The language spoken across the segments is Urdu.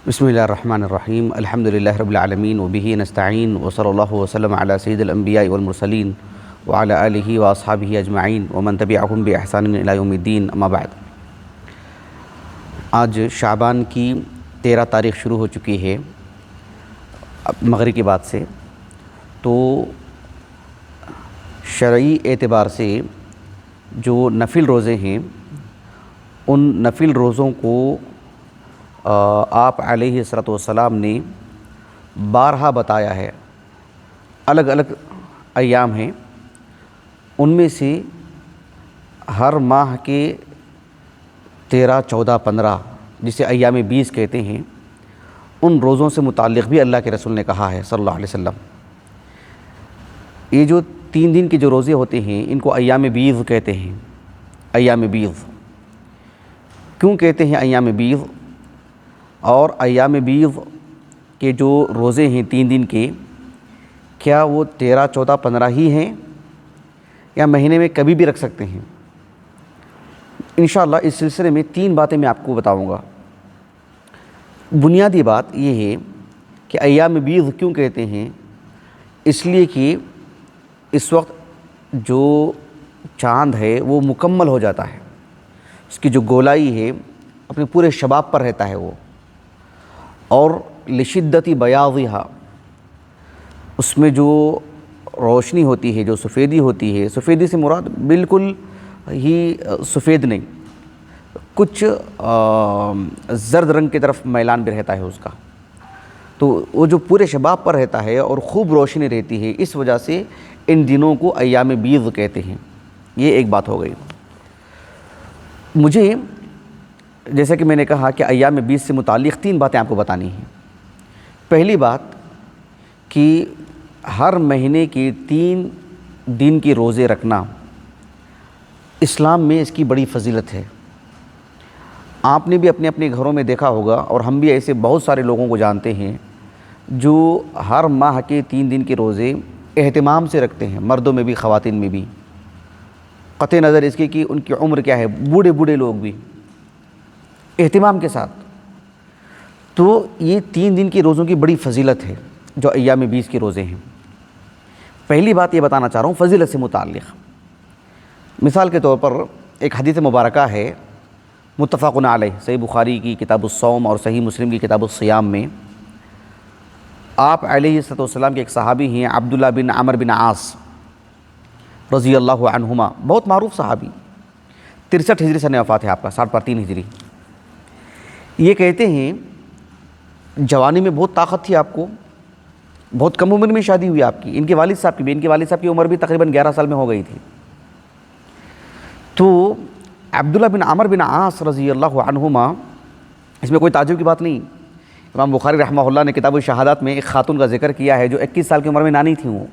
بسم اللہ الرحمن الرحیم الحمد للہ رب العالمین وبہ نستعین وصلی اللہ وسلم علی سید الانبیاء والمرسلین وعلی آلہ واصحابہ اجمعین ومن تبعہم بإحسان الی یوم الدین اما بعد۔ آج شعبان کی 13 تاریخ شروع ہو چکی ہے مغرب کے بعد سے، تو شرعی اعتبار سے جو نفل روزے ہیں ان نفل روزوں کو آپ علیہ الصلوۃ والسلام نے بارہا بتایا ہے۔ الگ الگ ایام ہیں، ان میں سے ہر ماہ کے 13، 14، 15 جسے ایام 20 کہتے ہیں، ان روزوں سے متعلق بھی اللہ کے رسول نے کہا ہے صلی اللہ علیہ وسلم۔ یہ جو 3 دن کے جو روزے ہوتے ہیں ان کو ایام بیض کہتے ہیں۔ ایام بیض کیوں کہتے ہیں ایام بیض؟ اور ایام بیض کے جو روزے ہیں 3 دن کے، کیا وہ 13، 14، 15 ہی ہیں یا مہینے میں کبھی بھی رکھ سکتے ہیں؟ انشاءاللہ اس سلسلے میں 3 باتیں میں آپ کو بتاؤں گا۔ بنیادی بات یہ ہے کہ ایام بیض کیوں کہتے ہیں؟ اس لیے کہ اس وقت جو چاند ہے وہ مکمل ہو جاتا ہے، اس کی جو گولائی ہے اپنے پورے شباب پر رہتا ہے وہ، اور لشدت بیاضھا، اس میں جو روشنی ہوتی ہے، جو سفیدی ہوتی ہے، سفیدی سے مراد بالکل ہی سفید نہیں، کچھ زرد رنگ کی طرف میلان بھی رہتا ہے اس کا، تو وہ جو پورے شباب پر رہتا ہے اور خوب روشنی رہتی ہے، اس وجہ سے ان دنوں کو ایام بیض کہتے ہیں۔ یہ ایک بات ہو گئی۔ مجھے جیسا کہ میں نے کہا کہ ایام بیض سے متعلق 3 باتیں آپ کو بتانی ہیں۔ پہلی بات کہ ہر مہینے کے 3 دن کے روزے رکھنا اسلام میں اس کی بڑی فضیلت ہے۔ آپ نے بھی اپنے اپنے گھروں میں دیکھا ہوگا، اور ہم بھی ایسے بہت سارے لوگوں کو جانتے ہیں جو ہر ماہ کے 3 دن کے روزے اہتمام سے رکھتے ہیں، مردوں میں بھی خواتین میں بھی، قطع نظر اس کی کہ ان کی عمر کیا ہے، بوڑھے بوڑھے لوگ بھی اہتمام کے ساتھ۔ تو یہ 3 دن کی روزوں کی بڑی فضیلت ہے جو ایام بیض کے روزے ہیں۔ پہلی بات یہ بتانا چاہ رہا ہوں فضیلت سے متعلق۔ مثال کے طور پر ایک حدیث مبارکہ ہے متفق علیہ، صحیح بخاری کی کتاب الصوم اور صحیح مسلم کی کتاب الصیام میں، آپ علیہ الصلوۃ والسلام کے ایک صحابی ہیں عبداللہ بن عمرو بن عاص رضی اللہ عنہما، بہت معروف صحابی، 63 ہجری سن وفات ہے آپ کا، 3.5 ہجری۔ یہ کہتے ہیں جوانی میں بہت طاقت تھی آپ کو، بہت کم عمر میں شادی ہوئی آپ کی، ان کے والد صاحب کی بھی، ان کے والد صاحب کی عمر بھی تقریباً 11 سال میں ہو گئی تھی۔ تو عبداللہ بن عمرو بن عاص رضی اللہ عنہما، اس میں کوئی تعجب کی بات نہیں، امام بخاری رحمہ اللہ نے کتاب الشہادات میں ایک خاتون کا ذکر کیا ہے جو 21 سال کی عمر میں نانی تھیں، وہ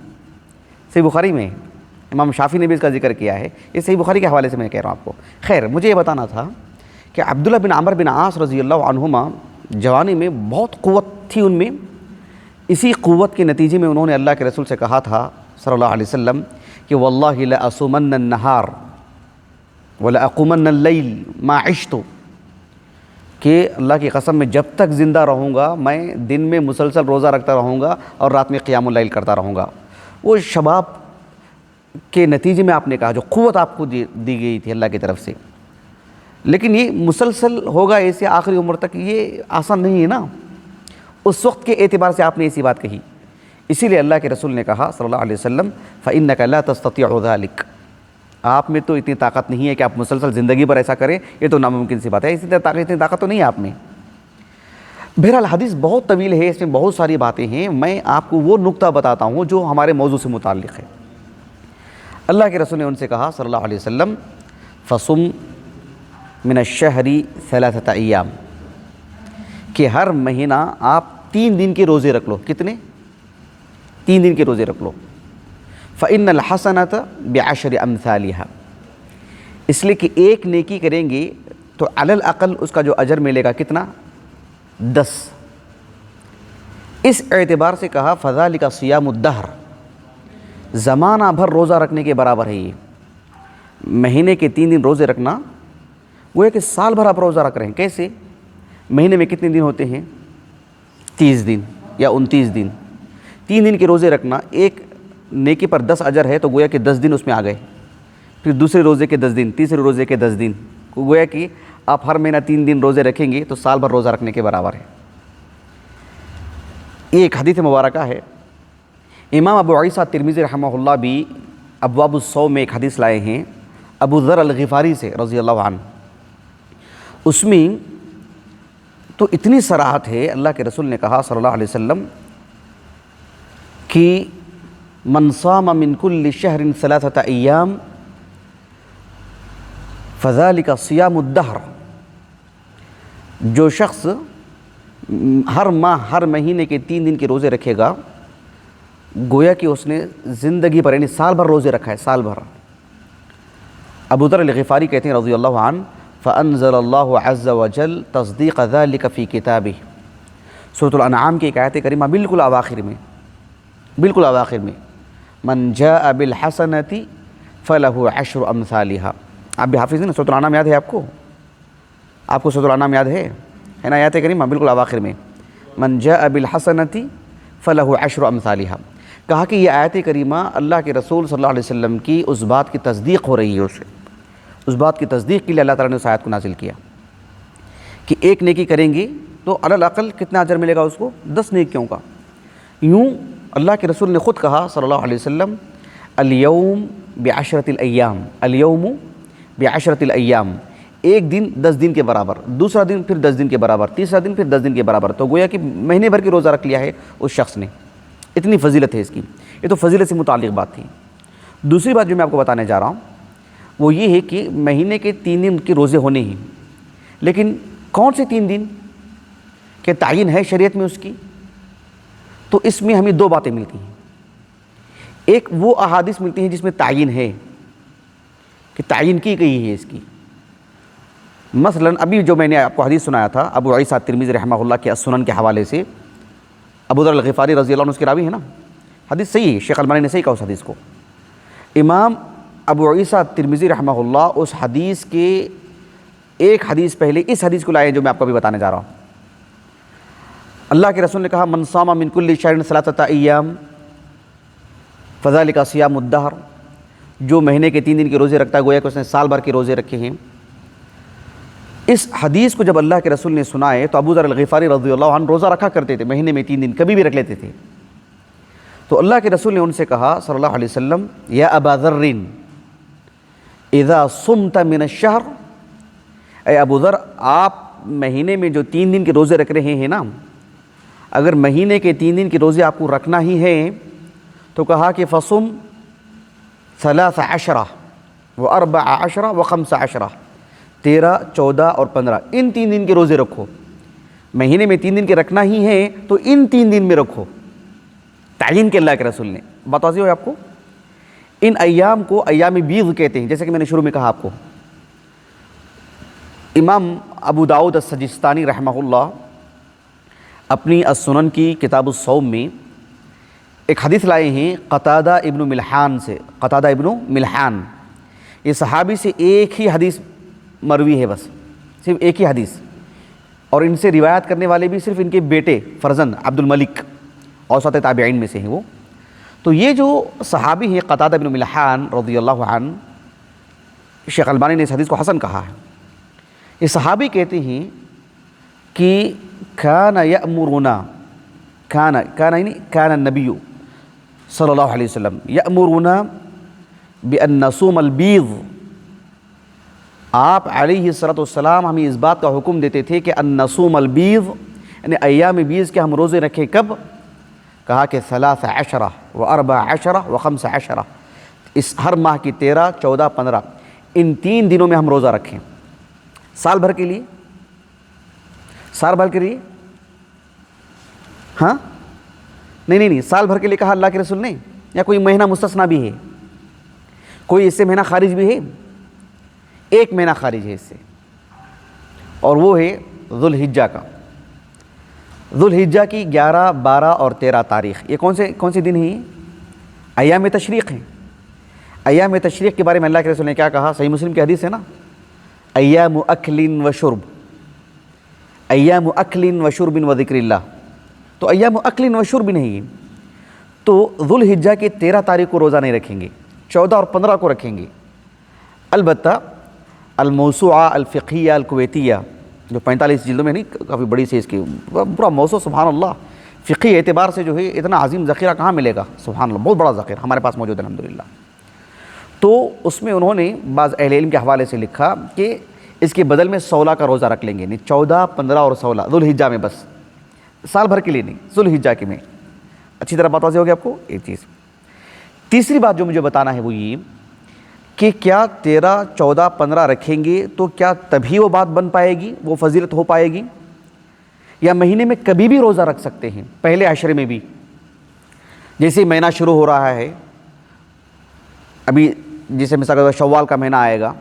صحیح بخاری میں، امام شافعی نے بھی اس کا ذکر کیا ہے، یہ صحیح بخاری کے حوالے سے میں کہہ رہا ہوں آپ کو۔ خیر، مجھے یہ بتانا تھا کہ عبداللہ بن عمرو بن عاص رضی اللہ عنہما جوانی میں بہت قوت تھی ان میں، اسی قوت کے نتیجے میں انہوں نے اللہ کے رسول سے کہا تھا صلی اللہ علیہ وسلم کہ واللہ لأصومن النہار ولأقومن اللیل ما عشت، کہ اللہ کی قسم میں جب تک زندہ رہوں گا میں دن میں مسلسل روزہ رکھتا رہوں گا اور رات میں قیام اللیل کرتا رہوں گا۔ وہ شباب کے نتیجے میں آپ نے کہا، جو قوت آپ کو دی گئی تھی اللہ کی طرف سے، لیکن یہ مسلسل ہوگا ایسے آخری عمر تک، یہ آسان نہیں ہے نا، اس وقت کے اعتبار سے آپ نے ایسی بات کہی، اسی لیے اللہ کے رسول نے کہا صلی اللہ علیہ وسلم فَإِنَّكَ لَا تَسْتَطِيعُ ذَلِكَ، آپ میں تو اتنی طاقت نہیں ہے کہ آپ مسلسل زندگی پر ایسا کریں، یہ تو ناممکن سی بات ہے، اتنی طاقت تو نہیں ہے آپ میں۔ بہرحال حدیث بہت طویل ہے، اس میں بہت ساری باتیں ہیں، میں آپ کو وہ نقطہ بتاتا ہوں جو ہمارے موضوع سے متعلق ہے۔ اللہ کے رسول نے ان سے کہا صلی اللہ علیہ وسلم فَصُمْ من الشہر 3 ایام، کہ ہر مہینہ آپ 3 دن کے روزے رکھ لو۔ کتنے؟ 3 دن کے روزے رکھ لو۔ فَإِنَّ الْحَسَنَةَ بِعَشْرِ أَمْثَالِهَا، اس لیے کہ ایک نیکی کریں گے تو علی الاقل اس کا جو اجر ملے گا کتنا؟ 10۔ اس اعتبار سے کہا فَذَلِكَ صِيَامُ الدَّهْرِ، زمانہ بھر روزہ رکھنے کے برابر ہے یہ۔ مہینے کے 3 دن روزے رکھنا وہ ہے کہ سال بھر آپ روزہ رکھ رہے ہیں۔ کیسے؟ مہینے میں کتنے دن ہوتے ہیں؟ 30 دن یا 29 دن. 3 دن کے روزے رکھنا ایک نیکی پر 10 اجر ہے، تو گویا کہ 10 دن اس میں آ گئے. پھر دوسرے روزے کے 10 دن، تیسرے روزے کے 10 دن، گویا کہ آپ ہر مہینہ 3 دن روزے رکھیں گے تو سال بھر روزہ رکھنے کے برابر ہے. یہ ایک حدیث مبارکہ ہے. امام ابو عیسیٰ ترمذی رحمہ اللہ بھی ابواب الصوم میں ایک حدیث لائے ہیں ابو ذر الغفاری سے رضی اللہ عنہ. اس میں تو اتنی صراحت ہے، اللہ کے رسول نے کہا صلی اللہ علیہ وسلم کہ من صام من کل شہر 3 ایام فذلک صیام الدہر. جو شخص ہر ماہ ہر مہینے کے 3 دن کے روزے رکھے گا، گویا کہ اس نے زندگی پر یعنی سال بھر روزے رکھا ہے، سال بھر. ابو ذر الغفاری کہتے ہیں رضی اللہ عنہ فانزل اللہ عز وجل تصدیق ذلک فی کتابہ. سورۃ الانعام کی ایک آیت کریمہ بالکل اواخر میں من جاء بالحسنۃ فلہ 10 امثالها. آپ بھی حافظ ہیں نا، سورۃ الانعام یاد ہے آپ کو سورۃ الانعام یاد ہے نا آیت کریمہ بالکل اواخر میں من جاء بالحسنۃ فلہ 10 امثالها. کہا کہ یہ آیت کریمہ اللہ کے رسول صلی اللہ علیہ وسلم کی اس بات کی تصدیق ہو رہی ہے، اس بات کی تصدیق کے لیے اللہ تعالیٰ نے اس آیت کو نازل کیا کہ ایک نیکی کریں گے تو علی الاقل کتنا اجر ملے گا اس کو؟ 10 نیکیوں کا. یوں اللہ کے رسول نے خود کہا صلی اللہ علیہ وسلم الیوم بعشرۃ الایام، الیوم بعشرۃ الایام، ایک دن 10 دن کے برابر، دوسرا دن پھر 10 دن کے برابر، تیسرا دن پھر 10 دن کے برابر. تو گویا کہ مہینے بھر کی روزہ رکھ لیا ہے اس شخص نے. اتنی فضیلت ہے اس کی. یہ تو فضیلت سے متعلق بات تھی. دوسری بات جو میں آپ کو بتانے جا رہا ہوں وہ یہ ہے کہ مہینے کے 3 دن کے روزے ہونے ہی، لیکن کون سے 3 دن کہ تعین ہے شریعت میں اس کی؟ تو اس میں ہمیں 2 باتیں ملتی ہیں. ایک وہ احادیث ملتی ہیں جس میں تعین ہے کہ تعین کی گئی ہے اس کی. مثلا ابھی جو میں نے آپ کو حدیث سنایا تھا ابو عیسیٰ ترمذی رحمہ اللہ کے السنن کے حوالے سے، ابو ذر الغفاری رضی اللہ عنہ اس کے راوی ہے نا، حدیث صحیح ہے، شیخ البانی نے صحیح کہا اس حدیث کو. امام ابو عیسیٰ ترمذی رحمہ اللہ اس حدیث کے ایک حدیث پہلے اس حدیث کو لائے جو میں آپ کو ابھی بتانے جا رہا ہوں. اللہ کے رسول نے کہا من صام من کل شہر 3 ایام فذلک صیام الدہر. جو مہینے کے 3 دن کے روزے رکھتا ہے گویا کہ اس نے سال بھر کے روزے رکھے ہیں. اس حدیث کو جب اللہ کے رسول نے سنائے تو ابو ذر الغفاری رضی اللہ عنہ روزہ رکھا کرتے تھے، مہینے میں 3 دن کبھی بھی رکھ لیتے تھے. تو اللہ کے رسول نے ان سے کہا صلی اللہ علیہ وسلم یا ابا ذر اذا صمت من الشہر، اے ابو ذر آپ مہینے میں جو 3 دن کے روزے رکھ رہے ہیں نا، اگر مہینے کے 3 دن کے روزے آپ کو رکھنا ہی ہے تو کہا کہ فصم 13 و14 و 15، 13، 14 اور 15 ان 3 دن کے روزے رکھو. مہینے میں 3 دن کے رکھنا ہی ہے تو ان 3 دن میں رکھو. تعین کے اللہ کے رسول نے بات واضح ہو آپ کو. ان ایام کو ایام بیض کہتے ہیں، جیسے کہ میں نے شروع میں کہا آپ کو. امام ابو داؤد السجستانی رحمہ اللہ اپنی السنن کی کتاب الصوم میں ایک حدیث لائے ہیں قتادہ ابن ملحان سے. قتادہ ابن ملحان یہ صحابی سے ایک ہی حدیث مروی ہے، بس صرف ایک ہی حدیث، اور ان سے روایت کرنے والے بھی صرف ان کے بیٹے فرزند عبد الملک اوسط تابعین میں سے ہیں وہ. تو یہ جو صحابی ہیں قتادہ بن ملحان رضی اللہ عنہ، شیخ البانی نے اس حدیث کو حسن کہا ہے. یہ صحابی کہتے ہیں کہ کان النبی صلی اللہ علیہ وسلم یأمرنا بأن نصوم البیض. آپ علیہ السلام ہمیں اس بات کا حکم دیتے تھے کہ ان نصوم البیض یعنی ایام بیض کے ہم روزے رکھیں. کب؟ کہا کہ 13 و 14 و 15، اس ہر ماہ کی 13، 14، 15 ان 3 دنوں میں ہم روزہ رکھیں. سال بھر کے لیے ہاں نہیں سال بھر کے لیے کہا اللہ کے رسول نے، یا کوئی مہینہ مستثنا بھی ہے؟ کوئی اس سے مہینہ خارج بھی ہے؟ ایک مہینہ خارج ہے اس سے، اور وہ ہے ذوالحجہ کا. ذوالحجہ کی 11، 12 اور 13 تاریخ. یہ کون سے دن ہیں؟ ایام تشریق ہیں. ایام تشریق کے بارے میں اللہ کے رسول نے کیا کہا؟ صحیح مسلم کی حدیث ہے نا، ایام اکل و شرب، ایام اکل و شرب و ذکر اللہ. تو ایام اکل و شرب نہیں، تو ذوالحجہ کی 13 تاریخ کو روزہ نہیں رکھیں گے، 14 اور 15 کو رکھیں گے۔ البتہ الموسوعہ الفقہیہ الکویتیہ جو 45 جلدوں میں نہیں، کافی بڑی سی اس کی پورا موضوع، سبحان اللہ، فقہی اعتبار سے جو ہے اتنا عظیم ذخیرہ کہاں ملے گا، سبحان اللہ، بہت بڑا ذخیرہ ہمارے پاس موجود ہے الحمدللہ۔ تو اس میں انہوں نے بعض اہل علم کے حوالے سے لکھا کہ اس کے بدل میں 16 کا روزہ رکھ لیں گے، یعنی 14، 15 اور 16 ذوالحجہ میں، بس سال بھر کے لیے نہیں، ذوالحجہ کے میں۔ اچھی طرح بات واضح ہوگی آپ کو ایک چیز۔ تیسری بات جو مجھے بتانا ہے وہ یہ کہ کیا 13، 14، 15 رکھیں گے تو کیا تبھی وہ بات بن پائے گی، وہ فضیلت ہو پائے گی، یا مہینے میں کبھی بھی روزہ رکھ سکتے ہیں، پہلے عشرے میں بھی؟ جیسے مہینہ شروع ہو رہا ہے ابھی، جیسے مثال کے طور پر شوال کا مہینہ آئے گا،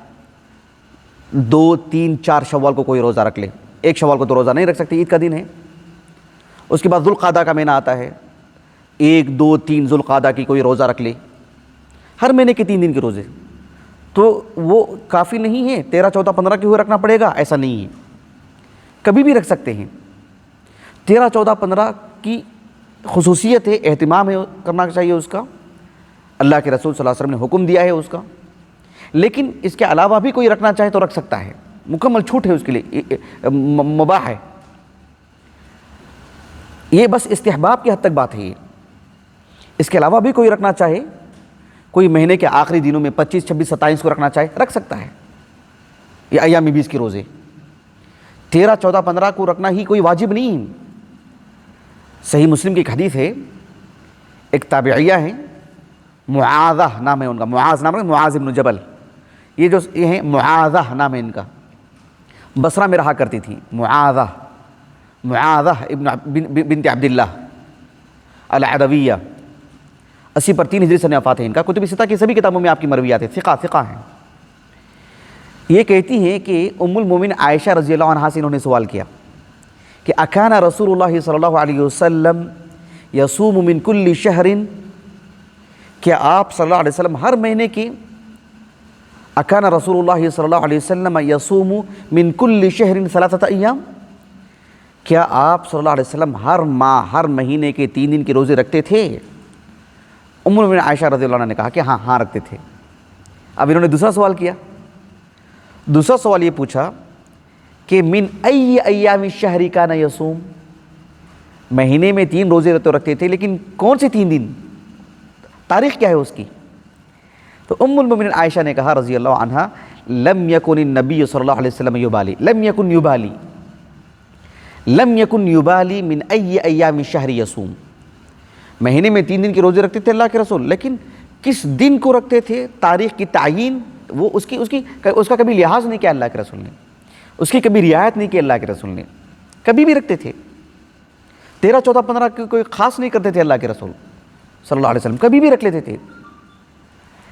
2، 3، 4 شوال کو کوئی روزہ رکھ لے، 1 شوال کو تو روزہ نہیں رکھ سکتے، عید کا دن ہے۔ اس کے بعد ذوالقعدہ کا مہینہ آتا ہے، 1، 2، 3 ذوالقعدہ کی کوئی روزہ رکھ لے، ہر مہینے کے 3 دن کے روزے، تو وہ کافی نہیں ہے 13، 14، 15 کے ہوئے رکھنا پڑے گا، ایسا نہیں ہے، کبھی بھی رکھ سکتے ہیں۔ 13، 14، 15 کی خصوصیت ہے، اہتمام ہے کرنا چاہیے اس کا، اللہ کے رسول صلی اللہ علیہ وسلم نے حکم دیا ہے اس کا، لیکن اس کے علاوہ بھی کوئی رکھنا چاہے تو رکھ سکتا ہے، مکمل چھوٹ ہے اس کے لیے، مباح ہے، یہ بس استحباب کی حد تک بات ہے یہ۔ اس کے علاوہ بھی کوئی رکھنا چاہے، کوئی مہینے کے آخری دنوں میں 25، 26، 27 کو رکھنا چاہے رکھ سکتا ہے، یہ ایام 20 کے روزے۔ 13، 14، 15 کو رکھنا ہی کوئی واجب نہیں۔ صحیح مسلم کی ایک حدیث ہے، ایک تابعیہ ہیں، معاذہ نام ہے ان کا، معاذ نام ہے، معاذ ابن جبل، یہ ہیں معاذہ نام ہے ان کا، بصرہ میں رہا کرتی تھی، معاذہ بنت عبداللہ العدویہ، 80 پر 3 ہجری سن وفات ہے ان کا، کتب ستہ کی سبھی کتابوں میں آپ کی مرویات ہیں، ثقہ ہیں۔ یہ کہتی ہیں کہ ام المومن عائشہ رضی اللہ عنہا سے انہوں نے سوال کیا کہ اکان رسول اللہ صلی اللہ علیہ وسلم یصوم من کل شہر، کیا آپ صلی اللہ علیہ وسلم ہر مہینے کی، اکان رسول اللہ صلی اللہ علیہ وسلم یصوم من کل شہر 3 ایام، کیا آپ صلی اللہ علیہ وسلم ہر ماہ، ہر مہینے کے 3 دن کے روزے رکھتے تھے؟ ام المومنین عائشہ رضی اللہ عنہ نے کہا کہ ہاں رکھتے تھے۔ اب انہوں نے دوسرا سوال کیا، دوسرا سوال یہ پوچھا کہ من ای ایام الشہر کان یصوم، مہینے میں 3 روزے تو رکھتے تھے، لیکن کون سے 3 دن، تاریخ کیا ہے اس کی؟ تو ام المومنین عائشہ نے کہا رضی اللہ عنہا، لم یکن النبی صلی اللہ علیہ وسلم یبالی، لم یکن یبالی من ای ایام الشہر یصوم، مہینے میں 3 دن کے روزے رکھتے تھے اللہ کے رسول، لیکن کس دن کو رکھتے تھے، تاریخ کی تعیین، وہ اس کا کبھی لحاظ نہیں کیا اللہ کے رسول نے، اس کی کبھی رعایت نہیں کی اللہ کے رسول نے، کبھی بھی رکھتے تھے۔ 13، 14، 15 کی کوئی خاص نہیں کرتے تھے اللہ کے رسول صلی اللہ علیہ وسلم، کبھی بھی رکھ لیتے تھے۔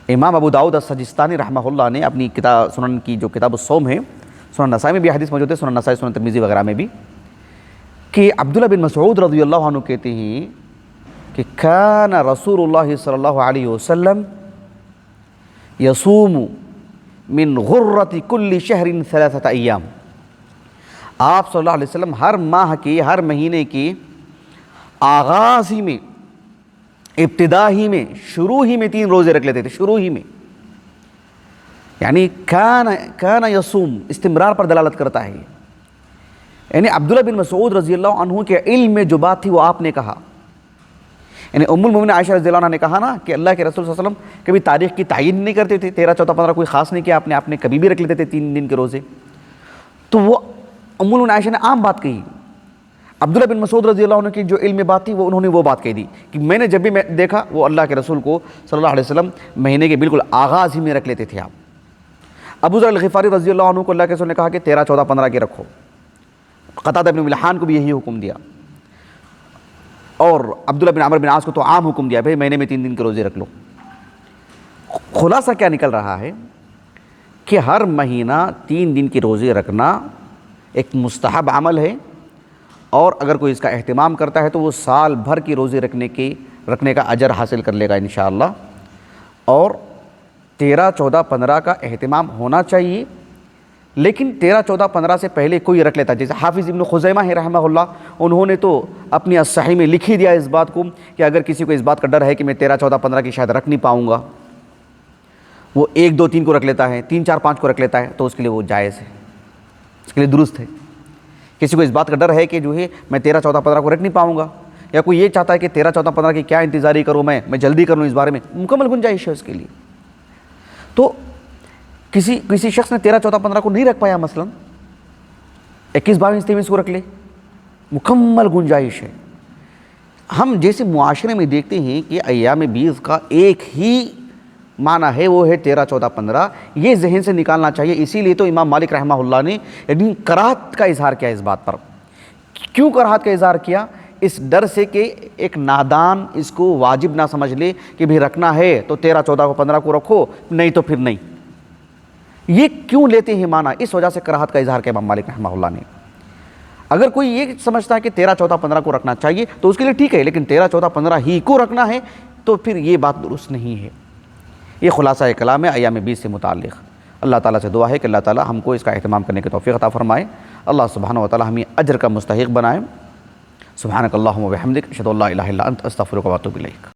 امام ابو داؤد السجستانی رحمہ اللہ نے اپنی کتاب سنن کی جو کتاب الصوم ہے، سنن نسائی میں بھی حدیث موجود ہے، سنن نسائی، سنن ترمذی وغیرہ میں بھی، کہ عبداللہ بن مسعود رضی اللہ عنہ کہتے ہیں کہ کان رسول اللہ صلی اللہ علیہ وسلم یصوم من غرۃ کل شہر 3 ایام، آپ صلی اللہ علیہ وسلم ہر ماہ کے، ہر مہینے کے آغاز ہی میں، ابتدا ہی میں، شروع ہی میں 3 روزے رکھ لیتے تھے، شروع ہی میں، یعنی کان یصوم استمرار پر دلالت کرتا ہے، یعنی عبداللہ بن مسعود رضی اللہ عنہ کے علم میں جو بات تھی وہ آپ نے کہا، یعنی ام المومنین عائشہ رضی اللہ عنہ نے کہا نا کہ اللہ کے رسول صلی اللہ علیہ وسلم کبھی تاریخ کی تعیین نہیں کرتے تھے، 13، 14، 15 کوئی خاص نہیں کیا آپ نے کبھی بھی رکھ لیتے تھے 3 دن کے روزے، تو وہ ام المومنین عائشہ نے عام بات کہی۔ عبداللہ بن مسعود رضی اللہ عنہ کی جو علم میں بات تھی وہ انہوں نے وہ بات کہہ دی کہ میں نے جب بھی دیکھا وہ اللہ کے رسول کو صلی اللہ علیہ وسلم مہینے کے بالکل آغاز ہی میں رکھ لیتے تھے آپ۔ ابو ذر الغفاری رضی اللہ عنہ کو اللہ کے رسول نے کہا کہ 13، 14، 15 کے رکھو، قتادہ بن ملحان کو بھی یہی حکم دیا، اور عبداللہ بن عمر بن عاص کو تو عام حکم دیا، بھائی مہینے میں 3 دن کے روزے رکھ لو۔ خلاصہ کیا نکل رہا ہے کہ ہر مہینہ 3 دن کے روزے رکھنا ایک مستحب عمل ہے، اور اگر کوئی اس کا اہتمام کرتا ہے تو وہ سال بھر کی روزے رکھنے کا اجر حاصل کر لے گا انشاءاللہ۔ اور 13، 14، 15 کا اہتمام ہونا چاہیے، لیکن 13, 14, 15 سے پہلے کوئی رکھ لیتا. جیسے حافظ ابن خزیمہ ہے رحمہ اللہ, انہوں نے تو اپنی الصحیح میں لکھ ہی دیا اس بات کو کہ اگر کسی کو اس بات کا ڈر ہے کہ میں 13, 14, 15 کی شاید رکھ نہیں پاؤں گا, وہ 1, 2, 3 کو رکھ لیتا ہے, 3, 4, 5 کو رکھ لیتا ہے, تو اس کے لیے وہ جائز ہے, اس کے لیے درست ہے. کسی کو اس بات کا ڈر ہے کہ جو ہے میں 13, 14, 15 کو رکھ نہیں پاؤں گا, یا کوئی یہ چاہتا ہے کہ 13, 14, 15 کی کیا انتظاری کروں, میں جلدی کروں اس بارے میں, مکمل گنجائش ہے اس کے لیے. تو کسی شخص نے 13, 14, 15 کو نہیں رکھ پایا, مثلا 21, 22, 23 کو رکھ لے, مکمل گنجائش ہے. ہم جیسے معاشرے میں دیکھتے ہیں کہ ایام 20 کا ایک ہی معنی ہے, وہ ہے 13, 14, 15, یہ ذہن سے نکالنا چاہیے. اسی لیے تو امام مالک رحمہ اللہ نے یعنی کراہت کا اظہار کیا اس بات پر. کیوں کراہت کا اظہار کیا؟ اس ڈر سے کہ ایک نادان اس کو واجب نہ سمجھ لے کہ بھی رکھنا ہے تو 13, 14 کو 15 کو رکھو, نہیں تو پھر نہیں. یہ کیوں لیتے ہیں معنی؟ اس وجہ سے کراہت کا اظہار کیا امام مالک رحمہ اللہ نے. اگر کوئی یہ سمجھتا ہے کہ 13, 14, 15 کو رکھنا چاہیے تو اس کے لیے ٹھیک ہے, لیکن 13, 14, 15 ہی کو رکھنا ہے تو پھر یہ بات درست نہیں ہے. یہ خلاصہ کلام ہے ایام 20 سے متعلق. اللہ تعالیٰ سے دعا ہے کہ اللہ تعالیٰ ہم کو اس کا اہتمام کرنے کی توفیق عطا فرمائے. اللہ سبحانہ و تعالیٰ ہمیں اجر کا مستحق بنائے. سبحانک اللہم و بحمدک اشہد ان لا الہ الا انت استغفرک و اتوب الیک.